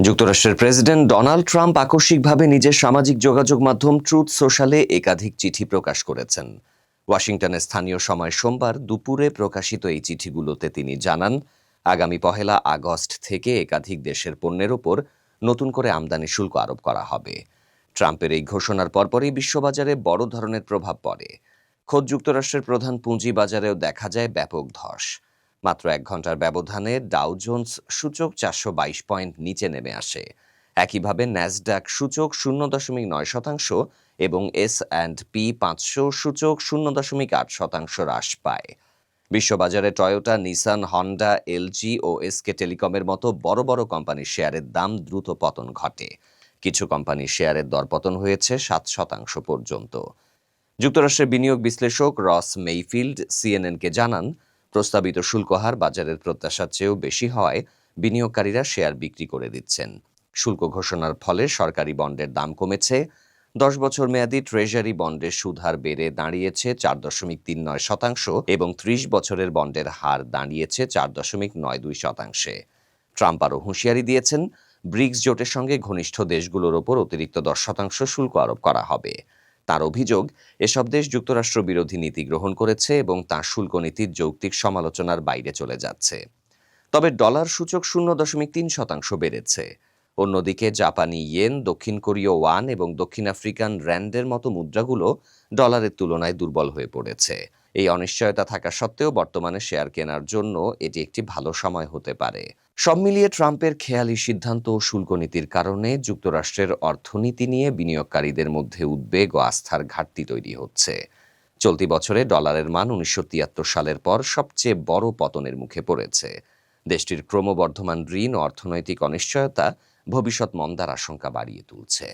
যুক্তরাষ্ট্রের president Donald Trump আকস্মিকভাবে নিজের সামাজিক যোগাযোগ মাধ্যম ট্রুথ সোশ্যালে একাধিক চিঠি প্রকাশ করেছেন। ওয়াশিংটনের স্থানীয় সময় সোমবার দুপুরে প্রকাশিত এই চিঠিগুলোতে তিনি জানান, আগামী 1 আগস্ট থেকে একাধিক দেশের পণ্যের ওপর নতুন করে আমদানি শুল্ক আরোপ করা হবে। ট্রাম্পের এই ঘোষণার পরপরই বিশ্ববাজারে বড় ধরনের প্রভাব পড়ে। খোদ যুক্তরাষ্ট্রের প্রধান পুঁজিবাজারেও দেখা যায় ব্যাপক ধস। মাত্র 1 ঘন্টার ব্যবধানে ডাও জোন্স সূচক 422 পয়েন্ট নিচে নেমে আসে। একইভাবে ন্যাসডাক সূচক 0.9% এবং S&P 500 সূচক 0.8% হ্রাস পায়। বিশ্ববাজারে টয়োটা, নিসান, হন্ডা, এলজি ও এসকে টেলিকমের মতো বড় বড় কোম্পানির শেয়ারের দাম দ্রুত পতন ঘটে। কিছু কোম্পানির শেয়ারের দরপতন হয়েছে 7% পর্যন্ত। যুক্তরাষ্ট্রের বিনিয়োগ বিশ্লেষক রস মেইফিল্ড সিএনএনকে জানান, প্রস্তাবিত শুল্ক হার বাজারের প্রত্যাশার চেয়েও বেশি হওয়ায় বিনিয়োগকারীরা শেয়ার বিক্রি করে দিচ্ছেন। শুল্ক ঘোষণার ফলে সরকারি বন্ডের দাম কমেছে। 10 বছর মেয়াদী ট্রেজারি বন্ডের সুদ হার বেড়ে দাঁড়িয়েছে 4.39% এবং 30 বছরের বন্ডের হার দাঁড়িয়েছে 4.92%। ট্রাম্প আরও হুঁশিয়ারি দিয়েছেন, ব্রিক্স জোটের সঙ্গে ঘনিষ্ঠ দেশগুলোর ওপর অতিরিক্ত 10% শুল্ক আরোপ করা হবে। তার অভিযোগ, এসব দেশ যুক্তরাষ্ট্র বিরোধী নীতি গ্রহণ করেছে এবং তার শুল্ক নীতির যৌক্তিক সমালোচনার বাইরে চলে যাচ্ছে। তবে ডলার সূচক 0.3% বেড়েছে। অন্যদিকে জাপানি ইয়েন, দক্ষিণ কোরীয় ওয়ান এবং দক্ষিণ আফ্রিকান র্যান্ডের মতো মুদ্রাগুলো ডলারের তুলনায় দুর্বল হয়ে পড়েছে। এই অনিশ্চয়তা থাকা সত্ত্বেও বর্তমানে শেয়ার কেনার জন্য এটি একটি ভালো সময় হতে পারে। সব মিলিয়ে ট্রাম্পের খেয়ালি সিদ্ধান্ত ও শুল্ক নীতির কারণে যুক্তরাষ্ট্রের অর্থনীতি নিয়ে বিনিয়োগকারীদের মধ্যে উদ্বেগ ও আস্থার ঘাটতি তৈরি হচ্ছে। চলতি বছরে ডলারের মান 1973 সালের পর সবচেয়ে বড় পতনের মুখে পড়েছে। দেশটির ক্রমবর্ধমান ঋণ ও অর্থনৈতিক অনিশ্চয়তা ভবিষ্যৎ মন্দার আশঙ্কা বাড়িয়ে তুলছে।